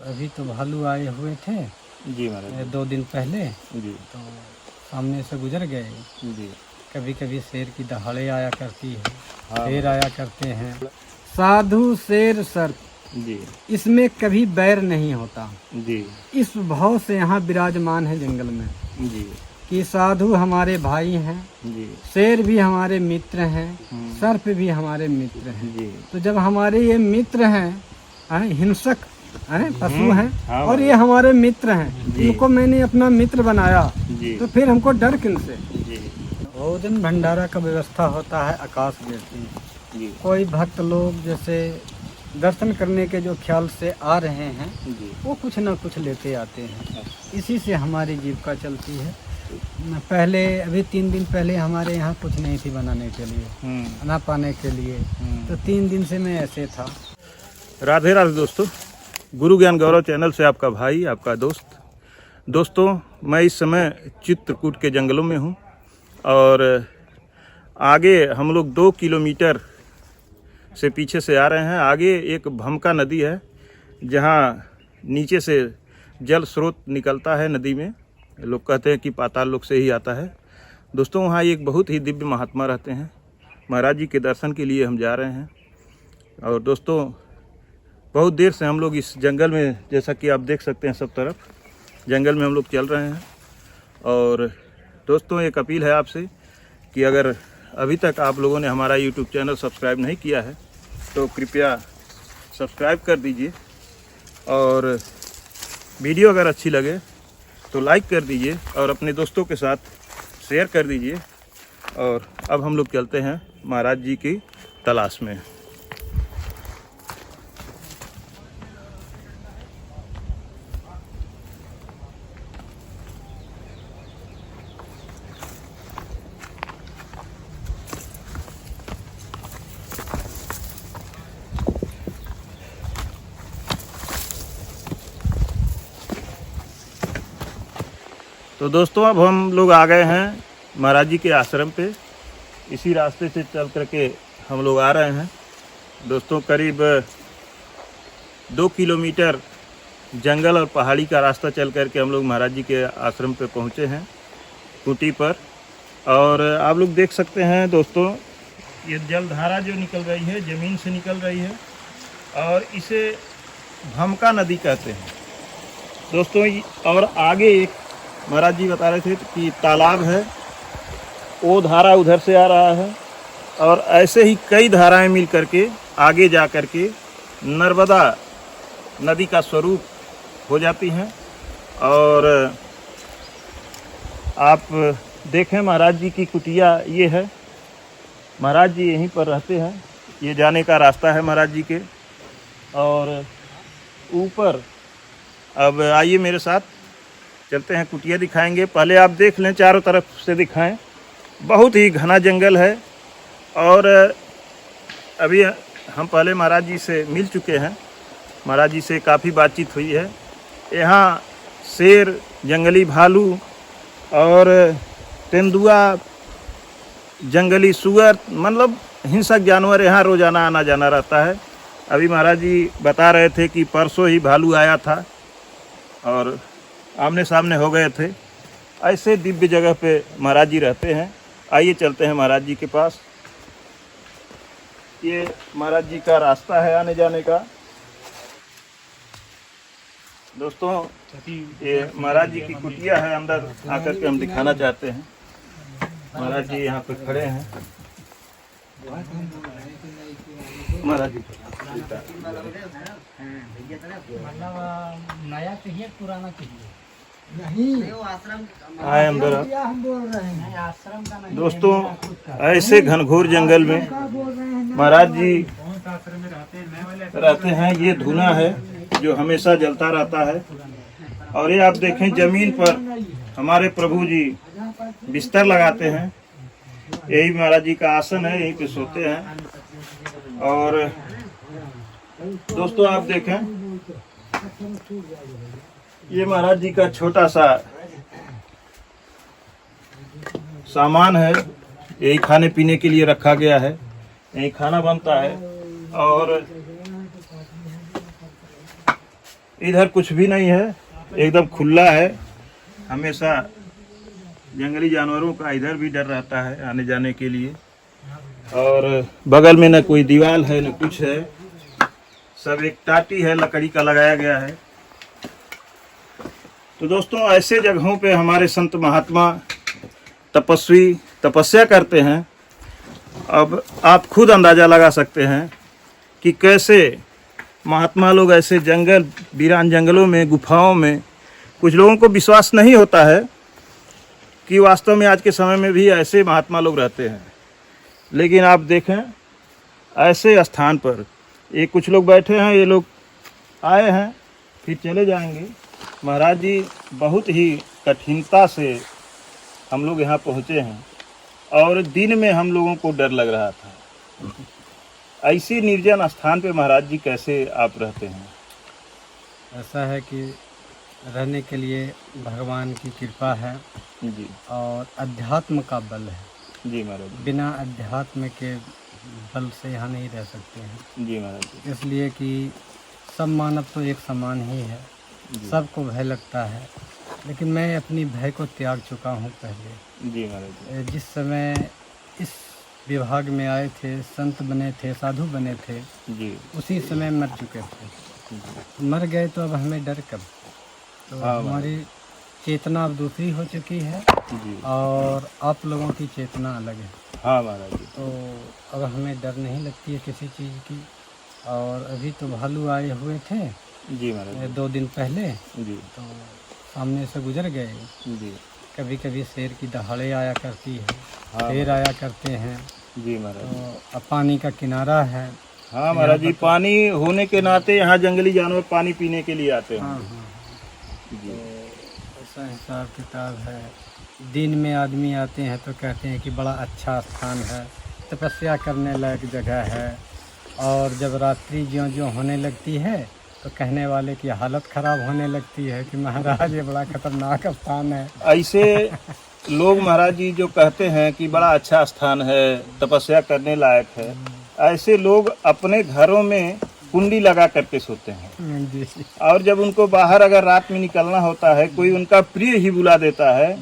अभी तो भालू आए हुए थे जी महाराज 2 दिन पहले, जी तो सामने से गुजर गए। जी। कभी कभी शेर की दहाड़े आया करती है, हाँ शेर आया करते हैं। साधु शेर सर्प जी इसमें कभी बैर नहीं होता। जी इस भाव से यहाँ विराजमान है जंगल में जी कि साधु हमारे भाई हैं, जी शेर भी हमारे मित्र हैं, हम्म, सर्प भी हमारे मित्र हैं। जी। तो जब हमारे ये मित्र हैं, हिंसक हैं, पशु हैं, हाँ और ये हमारे मित्र हैं, जी। इनको मैंने अपना मित्र बनाया, जी तो फिर हमको डर किनसे। जी भोजन भंडारा का व्यवस्था होता है आकाश गेट। जी कोई भक्त लोग जैसे दर्शन करने के जो ख्याल से आ रहे हैं, जी। वो कुछ ना कुछ लेते आते हैं। इसी से हमारी जीविका चलती है। पहले अभी 3 दिन पहले हमारे यहाँ कुछ नहीं थी बनाने के लिए, खाना पाने के लिए, तो 3 दिन से मैं ऐसे था। राधे राधे दोस्तों, गुरु ज्ञान गौरव चैनल से आपका भाई, आपका दोस्त। दोस्तों, मैं इस समय चित्रकूट के जंगलों में हूँ और आगे हम लोग 2 किलोमीटर से पीछे से आ रहे हैं। आगे एक भमका नदी है जहाँ नीचे से जल स्रोत निकलता है नदी में। लोग कहते हैं कि पाताल लोक से ही आता है। दोस्तों, वहाँ एक बहुत ही दिव्य महात्मा रहते हैं। महाराज जी के दर्शन के लिए हम जा रहे हैं। और दोस्तों, बहुत देर से हम लोग इस जंगल में, जैसा कि आप देख सकते हैं, सब तरफ जंगल में हम लोग चल रहे हैं। और दोस्तों, एक अपील है आपसे कि अगर अभी तक आप लोगों ने हमारा YouTube चैनल सब्सक्राइब नहीं किया है तो कृपया सब्सक्राइब कर दीजिए, और वीडियो अगर अच्छी लगे तो लाइक कर दीजिए और अपने दोस्तों के साथ शेयर कर दीजिए। और अब हम लोग चलते हैं महाराज जी की तलाश में। तो दोस्तों, अब हम लोग आ गए हैं महाराज जी के आश्रम पे। इसी रास्ते से चल करके हम लोग आ रहे हैं। दोस्तों, करीब 2 किलोमीटर जंगल और पहाड़ी का रास्ता चल करके हम लोग महाराज जी के आश्रम पे पहुँचे हैं, खूंटी पर। और आप लोग देख सकते हैं दोस्तों, ये जलधारा जो निकल रही है, ज़मीन से निकल रही है, और इसे भमका नदी कहते हैं दोस्तों। और आगे एक महाराज जी बता रहे थे कि तालाब है, वो धारा उधर से आ रहा है, और ऐसे ही कई धाराएं मिल करके आगे जा करके नर्मदा नदी का स्वरूप हो जाती हैं। और आप देखें, महाराज जी की कुटिया ये है। महाराज जी यहीं पर रहते हैं। ये जाने का रास्ता है महाराज जी के। और ऊपर अब आइए मेरे साथ चलते हैं, कुटिया दिखाएंगे। पहले आप देख लें, चारों तरफ से दिखाएं। बहुत ही घना जंगल है। और अभी हम पहले महाराज जी से मिल चुके हैं, महाराज जी से काफ़ी बातचीत हुई है। यहाँ शेर, जंगली भालू और तेंदुआ, जंगली सुअर, मतलब हिंसक जानवर यहाँ रोज़ाना आना जाना रहता है। अभी महाराज जी बता रहे थे कि परसों ही भालू आया था और आमने सामने हो गए थे। ऐसे दिव्य जगह पे महाराज जी रहते हैं। आइए चलते हैं महाराज जी के पास। ये महाराज जी का रास्ता है आने जाने का। दोस्तों, ये महाराज जी की कुटिया है। अंदर आकर के हम दिखाना चाहते हैं। महाराज जी यहाँ पे खड़े हैं। महाराज जी नया चाहिए पुराना चाहिए? आए अंदर। हम बोल रहे हैं आश्रम का नहीं। दोस्तों, ऐसे घनघोर जंगल में महाराज जी रहते हैं। ये धुना है जो हमेशा जलता रहता है। और ये आप देखें, जमीन पर हमारे प्रभु जी बिस्तर लगाते हैं। यही महाराज जी का आसन है, यहीं पे सोते हैं। और दोस्तों, आप देखें, ये महाराज जी का छोटा सा सामान है। यही खाने पीने के लिए रखा गया है, यही खाना बनता है। और इधर कुछ भी नहीं है, एकदम खुला है। हमेशा जंगली जानवरों का इधर भी डर रहता है आने जाने के लिए। और बगल में न कोई दीवार है न कुछ है, सब एक टाटी है, लकड़ी का लगाया गया है। तो दोस्तों, ऐसे जगहों पे हमारे संत महात्मा तपस्वी तपस्या करते हैं। अब आप खुद अंदाज़ा लगा सकते हैं कि कैसे महात्मा लोग ऐसे जंगल, वीरान जंगलों में, गुफाओं में, कुछ लोगों को विश्वास नहीं होता है कि वास्तव में आज के समय में भी ऐसे महात्मा लोग रहते हैं। लेकिन आप देखें, ऐसे स्थान पर ये कुछ लोग बैठे हैं, ये लोग आए हैं फिर चले जाएंगे। महाराज जी बहुत ही कठिनता से हम लोग यहाँ पहुँचे हैं और दिन में हम लोगों को डर लग रहा था। ऐसी निर्जन स्थान पे महाराज जी कैसे आप रहते हैं? ऐसा है कि रहने के लिए भगवान की कृपा है जी, और अध्यात्म का बल है। जी महाराज जी, बिना अध्यात्म के बल से यहाँ नहीं रह सकते हैं। जी महाराज जी, इसलिए कि सब मानव तो एक समान ही है, सबको भय लगता है, लेकिन मैं अपनी भय को त्याग चुका हूँ पहले। जी महाराज जी, जिस समय इस विभाग में आए थे, संत बने थे, साधु बने थे, जी, उसी समय मर चुके थे। मर गए तो अब हमें डर कब? तो हाँ, हमारी चेतना अब दूसरी हो चुकी है जी, और आप लोगों की चेतना अलग है। हाँ महाराज जी, तो अब हमें डर नहीं लगती है किसी चीज़ की। और अभी तो भालू आए हुए थे जी महाराज 2 दिन पहले, जी, तो सामने से गुजर गए। जी, कभी कभी शेर की दहाड़े आया करती है, हाँ, शेर आया करते हैं। जी महाराज जी, तो अब पानी का किनारा है। हाँ महाराज जी, पानी होने के नाते यहाँ जंगली जानवर पानी पीने के लिए आते हाँ हैं। हाँ, जी, ऐसा हिसाब किताब है। दिन में आदमी आते हैं तो कहते हैं कि बड़ा अच्छा स्थान है, तपस्या करने लायक जगह है। और जब रात्रि ज्यों ज्यों होने लगती है तो कहने वाले की हालत ख़राब होने लगती है कि महाराज ये बड़ा खतरनाक स्थान है। ऐसे लोग महाराज जी जो कहते हैं कि बड़ा अच्छा स्थान है, तपस्या करने लायक है, ऐसे लोग अपने घरों में कुंडी लगा करके सोते हैं। जी, और जब उनको बाहर अगर रात में निकलना होता है, कोई उनका प्रिय ही बुला देता है,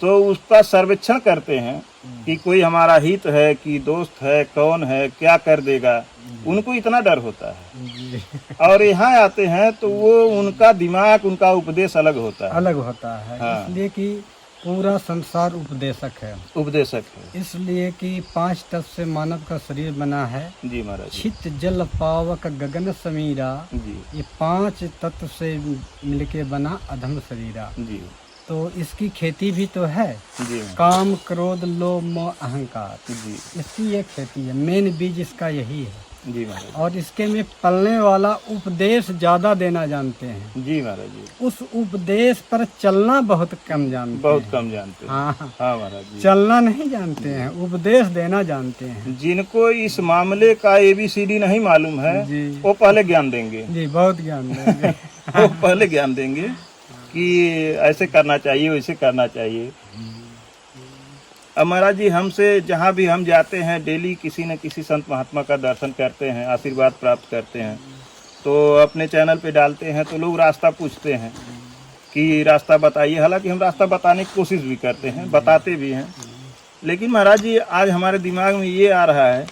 तो उसका सर्वेक्षण करते हैं कि कोई हमारा हित है कि दोस्त है, कौन है, क्या कर देगा। उनको इतना डर होता है। जी, और यहाँ आते हैं तो वो उनका दिमाग, उनका उपदेश अलग होता है, अलग होता है। हाँ। इसलिए कि पूरा संसार उपदेशक है। उपदेशक है। इसलिए कि 5 तत्व से मानव का शरीर बना है। जी महाराज जी, छित जल पावक गगन समीरा, जी, ये 5 तत्व से मिलके बना अधम शरीरा। जी, तो इसकी खेती भी तो है, जी, काम क्रोध लोभ मोह अहंकार, जी, इसकी ये खेती है। मेन बीज इसका यही है। जी महाराज और इसके में पलने वाला उपदेश ज़्यादा देना जानते हैं, जी, महाराज जी, उस उपदेश पर चलना बहुत कम जानते बहुत हैं। कम जानते हैं। हाँ, हाँ महाराज जी, चलना नहीं जानते हैं, उपदेश देना जानते हैं। जिनको इस मामले का ABCD नहीं मालूम है, जी, वो पहले ज्ञान देंगे। जी, बहुत ज्ञान देंगे। वो पहले ज्ञान देंगे कि ऐसे करना चाहिए, वैसे करना चाहिए। अब महाराज जी, हमसे जहाँ भी हम जाते हैं, डेली किसी न किसी संत महात्मा का दर्शन करते हैं, आशीर्वाद प्राप्त करते हैं। तो अपने चैनल पे डालते हैं तो लोग रास्ता पूछते हैं कि रास्ता बताइए। हालांकि हम रास्ता बताने की कोशिश भी करते हैं, बताते भी हैं। लेकिन महाराज जी, आज हमारे दिमाग में ये आ रहा है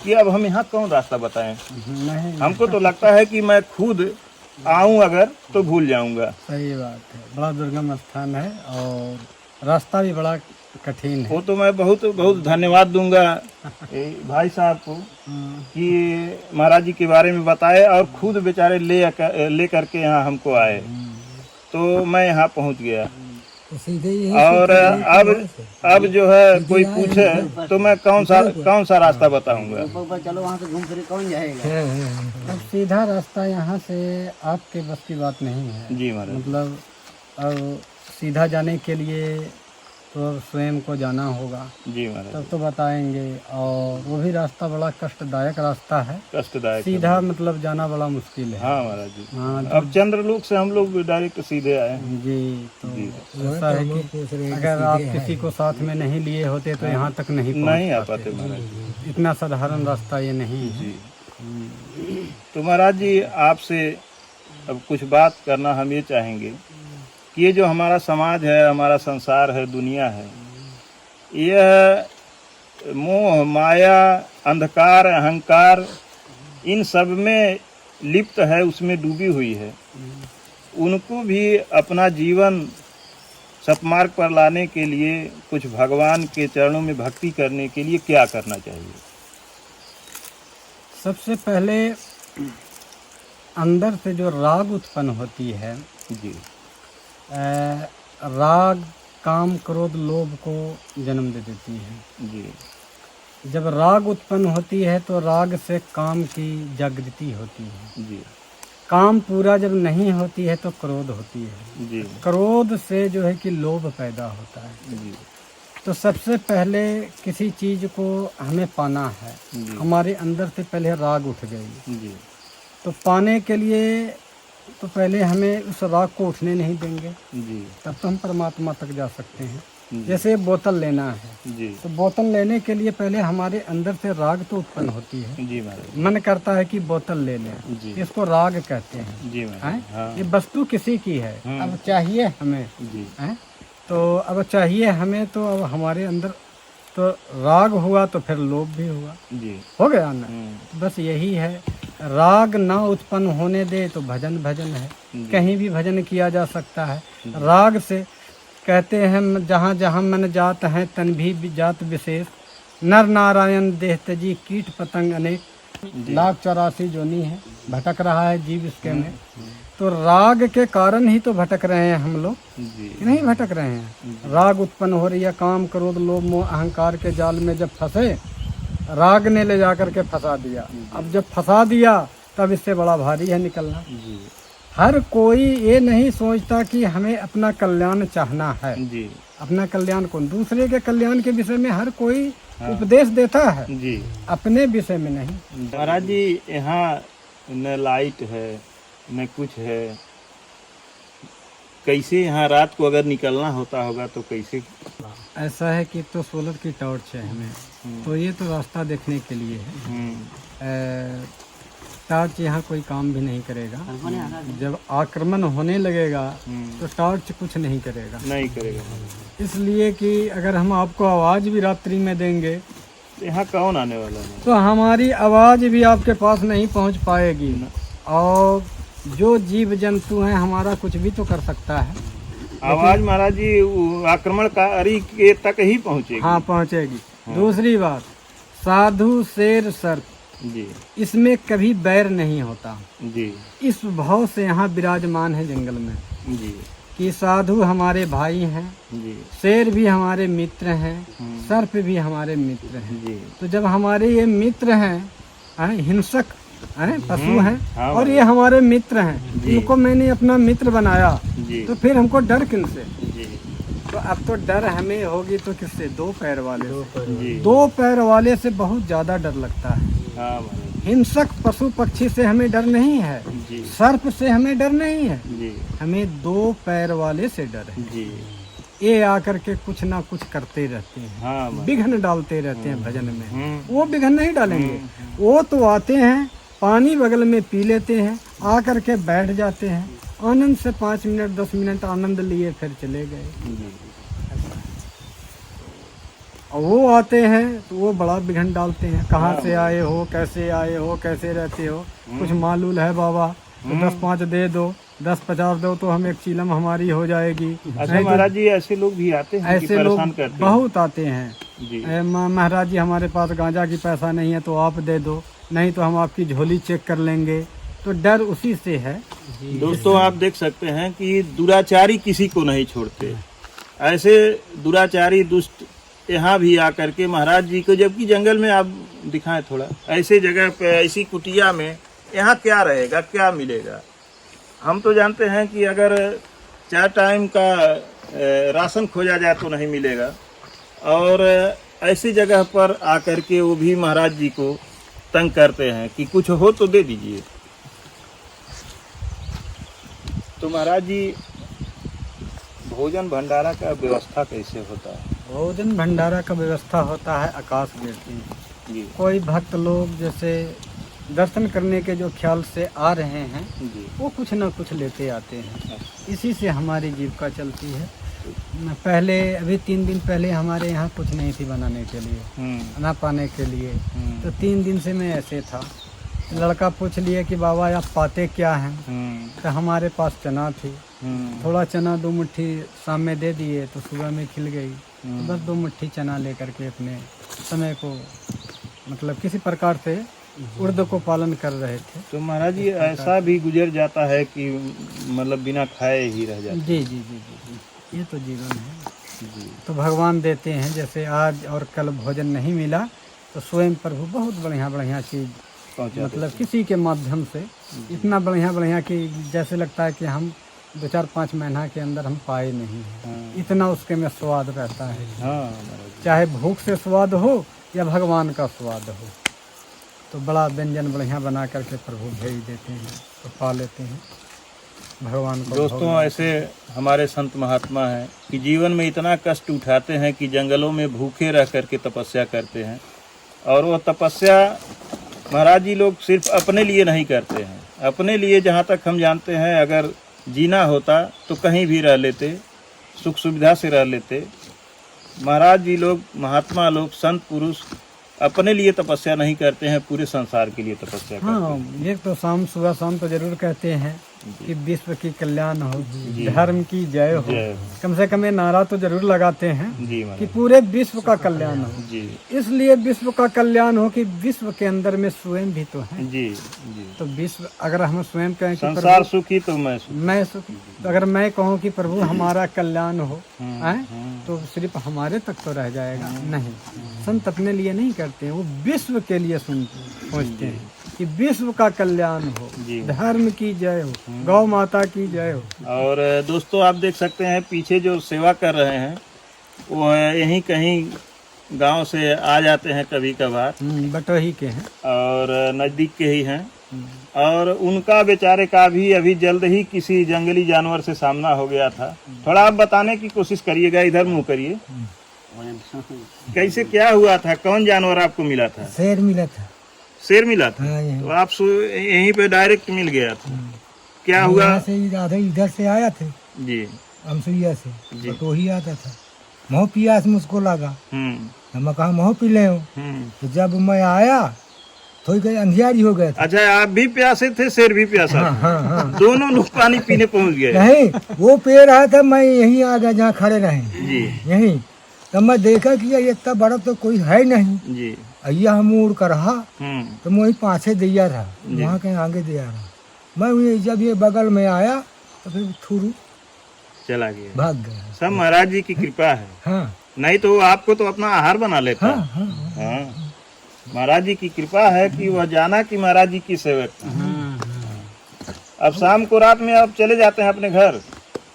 कि अब हम यहाँ कौन रास्ता बताएं। नहीं, हमको तो लगता है कि मैं खुद आऊँ अगर तो भूल जाऊँगा। सही बात है। बड़ा दुर्गम स्थान है और रास्ता भी बड़ा कठिन है। वो तो मैं बहुत बहुत धन्यवाद दूंगा भाई साहब को हाँ, कि महाराज जी के बारे में बताए और खुद बेचारे ले करके यहाँ हमको आए, तो मैं यहाँ पहुँच गया। तो सीधे यही और अब जो है कोई पूछे तो मैं कौन सा रास्ता बताऊंगा। चलो वहाँ से घूम फिर कौन जाएगा। अब सीधा रास्ता यहाँ से आपके बस की बात नहीं है। जी महाराज, मतलब अब सीधा जाने के लिए तो स्वयं को जाना होगा, जी महाराज, तब तो बताएंगे। और वो भी रास्ता बड़ा कष्टदायक रास्ता है, कष्टदायक सीधा मतलब जाना बड़ा मुश्किल है। हाँ महाराज जी, हाँ, अब चंद्रलोक से हम लोग डायरेक्ट सीधे आए। जी, तो ऐसा है कि अगर आप किसी को साथ में नहीं लिए होते तो यहाँ तक नहीं आ पाते महाराज जी। इतना साधारण रास्ता ये नहीं है। जी, तो महाराज जी, आपसे अब कुछ बात करना हम ये चाहेंगे कि ये जो हमारा समाज है, हमारा संसार है, दुनिया है, यह मोह, माया, अंधकार, अहंकार, इन सब में लिप्त है, उसमें डूबी हुई है। उनको भी अपना जीवन सतमार्ग पर लाने के लिए, कुछ भगवान के चरणों में भक्ति करने के लिए क्या करना चाहिए? सबसे पहले अंदर से जो राग उत्पन्न होती है जी, राग काम क्रोध लोभ को जन्म दे देती है। जी, जब राग उत्पन्न होती है तो राग से काम की जागृति होती है। जी, काम पूरा जब नहीं होती है तो क्रोध होती है। जी, क्रोध से जो है कि लोभ पैदा होता है। जी, तो सबसे पहले किसी चीज को हमें पाना है, जी, हमारे अंदर से पहले राग उठ गई, जी, तो पाने के लिए तो पहले हमें उस राग को उठने नहीं देंगे, जी, तब तो हम परमात्मा तक जा सकते हैं। जी, जैसे बोतल लेना है, जी, तो बोतल लेने के लिए पहले हमारे अंदर से राग तो उत्पन्न होती है। जी महाराज, मन करता है कि बोतल ले लें, जी, इसको राग कहते हैं। जी हैं? महाराज, हाँ, ये वस्तु किसी की है, अब चाहिए हमें, जी, हैं? तो अब चाहिए हमें, तो अब हमारे अंदर तो राग हुआ तो फिर लोभ भी हुआ, जी, हो गया ना। बस यही है, राग ना उत्पन्न होने दे तो भजन भजन है, कहीं भी भजन किया जा सकता है। राग से कहते हैं जहाँ जहाँ मन जात है तन भी जात विशेष, नर नारायण देह तजी कीट पतंग अनेक, 1,84 जोनी है, भटक रहा है जीव इसके में। तो राग के कारण ही तो भटक रहे हैं हम लोग, जी, कि नहीं भटक रहे हैं। राग उत्पन्न हो रही है, काम क्रोध लोभ मोह अहंकार के जाल में जब फंसे, राग ने ले जाकर के फंसा दिया। अब जब फंसा दिया तब इससे बड़ा भारी है निकलना। जी, हर कोई ये नहीं सोचता कि हमें अपना कल्याण चाहना है। जी, अपना कल्याण कौन, दूसरे के कल्याण के विषय में हर कोई उपदेश देता है, जी, अपने विषय में नहीं। महाराज जी, यहाँ न लाइट है न कुछ है, कैसे यहाँ रात को अगर निकलना होता होगा तो कैसे? ऐसा है कि तो सोलर की टॉर्च है हमें, तो ये तो रास्ता देखने के लिए है। टॉर्च यहाँ कोई काम भी नहीं करेगा। जब आक्रमण होने लगेगा तो टॉर्च कुछ नहीं करेगा, नहीं करेगा। इसलिए कि अगर हम आपको आवाज़ भी रात्रि में देंगे तो यहाँ कौन आने वाला है? तो हमारी आवाज़ भी आपके पास नहीं पहुँच पाएगी, और जो जीव जंतु हैं हमारा कुछ भी तो कर सकता है। आवाज महाराज जी आक्रमणकारी के तक ही पहुँचेगी। हाँ, पहुँचेगी। दूसरी बात, साधु शेर सर्प, जी, इसमें कभी बैर नहीं होता। जी, इस भाव से यहाँ विराजमान है जंगल में जी, कि साधु हमारे भाई हैं, जी, शेर भी हमारे मित्र हैं, सर्प भी हमारे मित्र हैं। जी, तो जब हमारे ये मित्र हैं, हिंसक पशु हैं, हाँ, और ये हमारे मित्र हैं, इनको मैंने अपना मित्र बनाया, जी, तो फिर हमको डर किनसे? जी, तो अब तो डर हमें होगी तो किससे? 2 पैर वाले से। जी, 2 पैर वाले से बहुत ज्यादा डर लगता है। हाँ महाराज हिंसक पशु पक्षी से हमें डर नहीं है, जी, सर्प से हमें डर नहीं है, जी, हमें 2 पैर वाले से डर है। जी, ये आकर के कुछ ना कुछ करते रहते हैं, हाँ महाराज, विघ्न डालते रहते हैं भजन में। हम्म, वो विघ्न नहीं डालेंगे, वो तो आते हैं, पानी बगल में पी लेते हैं, आकर के बैठ जाते हैं, आनंद से 5 मिनट 10 मिनट आनंद लिए, फिर चले गए। जी, और वो आते हैं तो वो बड़ा विघ्न डालते हैं, कहाँ से आए हो, कैसे आए हो, कैसे रहते हो, कुछ मालूम है बाबा, तो 10-5 दे दो, 10-50 दो तो हम एक चीलम हमारी हो जाएगी। अच्छा महाराज जी, ऐसे लोग भी आते हैं कि ऐसे लोग परेशान करते हैं? बहुत आते हैं। जी, महाराज जी हमारे पास गांजा की पैसा नहीं है तो आप दे दो, नहीं तो हम आपकी झोली चेक कर लेंगे। तो डर उसी से है। दोस्तों आप देख सकते हैं कि दुराचारी किसी को नहीं छोड़ते। ऐसे दुराचारी दुष्ट यहाँ भी आकर के महाराज जी को, जबकि जंगल में आप दिखाएं थोड़ा, ऐसे जगह पे ऐसी कुटिया में यहाँ क्या रहेगा, क्या मिलेगा? हम तो जानते हैं कि अगर 4 टाइम का राशन खोजा जाए तो नहीं मिलेगा, और ऐसी जगह पर आकर के वो भी महाराज जी को तंग करते हैं कि कुछ हो तो दे दीजिए। तो महाराज जी भोजन भंडारा का व्यवस्था कैसे होता है? भोजन भंडारा का व्यवस्था होता है आकाश गिरती। जी, कोई भक्त लोग जैसे दर्शन करने के जो ख्याल से आ रहे हैं जी। वो कुछ ना कुछ लेते आते हैं। इसी से हमारी जीविका चलती है। पहले अभी 3 दिन पहले हमारे यहाँ कुछ नहीं थी बनाने के लिए, अना पाने के लिए। तो 3 दिन से मैं ऐसे था। लड़का पूछ लिए कि बाबा आप पाते क्या हैं? तो हमारे पास चना थी, थोड़ा चना 2 मुट्ठी शाम में दे दिए तो सुबह में खिल गई। तो बस 2 मुट्ठी चना लेकर के अपने समय को मतलब किसी प्रकार से उर्द को पालन कर रहे थे। तो महाराज जी ऐसा भी गुजर जाता है कि मतलब बिना खाए ही रह जाते? जी जी जी जी जी, ये तो जीवन है जी। तो भगवान देते हैं, जैसे आज और कल भोजन नहीं मिला तो स्वयं प्रभु बहुत बढ़िया बढ़िया चीज़ मतलब किसी के माध्यम से इतना बढ़िया बढ़िया कि जैसे लगता है कि हम 2-4-5 महीना के अंदर हम पाए नहीं हैं। इतना उसके में स्वाद रहता है। चाहे भूख से स्वाद हो या भगवान का स्वाद हो, तो बड़ा व्यंजन बढ़िया बना करके प्रभु भेज देते हैं तो पा लेते हैं भगवान को। दोस्तों ऐसे हमारे संत महात्मा हैं कि जीवन में इतना कष्ट उठाते हैं कि जंगलों में भूखे रह करके तपस्या करते हैं। और वो तपस्या महाराज जी लोग सिर्फ अपने लिए नहीं करते हैं। अपने लिए जहाँ तक हम जानते हैं अगर जीना होता तो कहीं भी रह लेते, सुख सुविधा से रह लेते। महाराज जी लोग, महात्मा लोग, संत पुरुष अपने लिए तपस्या नहीं करते हैं, पूरे संसार के लिए तपस्या करते हैं। हाँ, ये तो सुबह शाम तो जरूर कहते हैं कि विश्व की कल्याण हो, धर्म की जय हो। कम से कम ये नारा तो जरूर लगाते हैं जी कि पूरे विश्व का कल्याण हो। जी। इसलिए विश्व का कल्याण हो कि विश्व के अंदर में स्वयं भी तो है। जी जी। तो विश्व अगर हम स्वयं कहें कि संसार सुखी तो मैं सुखी, तो अगर मैं कहूँ कि प्रभु हमारा कल्याण हो तो सिर्फ हमारे तक तो रह जाएगा नहीं। संत अपने लिए नहीं करते हैं, वो विश्व के लिए सोचते हैं कि विश्व का कल्याण हो, धर्म की जय हो, गौ माता की जय हो। और दोस्तों आप देख सकते हैं पीछे जो सेवा कर रहे हैं वो यहीं कहीं गांव से आ जाते हैं कभी कभार, बटोही के हैं और नज़दीक के ही हैं। और उनका बेचारे का भी अभी जल्द ही किसी जंगली जानवर से सामना हो गया था। थोड़ा आप बताने की कोशिश करिएगा, इधर मुँह करिए। कैसे क्या हुआ था? कौन जानवर आपको मिला था? शेर मिला था। शेर मिला था? तो आप यहीं पे डायरेक्ट मिल गया था? क्या हुआ? इधर से आया थे जी, अमसुइया से तो ही आता था। मोह पियास मुझको लगा, मैं कहा मोह पी ले। तो जब मैं आया थोड़ी गई अंधियारी हो गया था। अच्छा, आप भी प्यासे थे, शेर भी प्यासा? हाँ। दोनों लोग पानी पीने पहुंच गए? नहीं, वो पेड़ रहा था, मैं यहीं आ गया जहाँ खड़े रहे जी। यहीं तब मैं देखा कि ये इतना बड़ा तो कोई है नहीं जी। अय्या हम उड़ कर रहा तो मैं वही पाछे दिया रहा, वहाँ कहीं आगे दिया रहा। मैं जब ये बगल में आया तो फिर थुरू चला गया, भाग गया। सब महाराज जी की कृपा है। हाँ। नहीं तो आपको तो अपना आहार बना लेता। हाँ, हाँ, हाँ, हाँ। महाराज जी की कृपा है कि वह जाना कि महाराज जी की सेवक था। अब शाम को रात में आप चले जाते हैं अपने घर?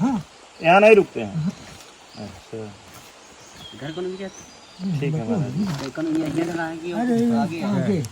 हाँ। यहाँ नहीं रुकते हैं? अच्छा, ठीक है महाराज। अरे आगे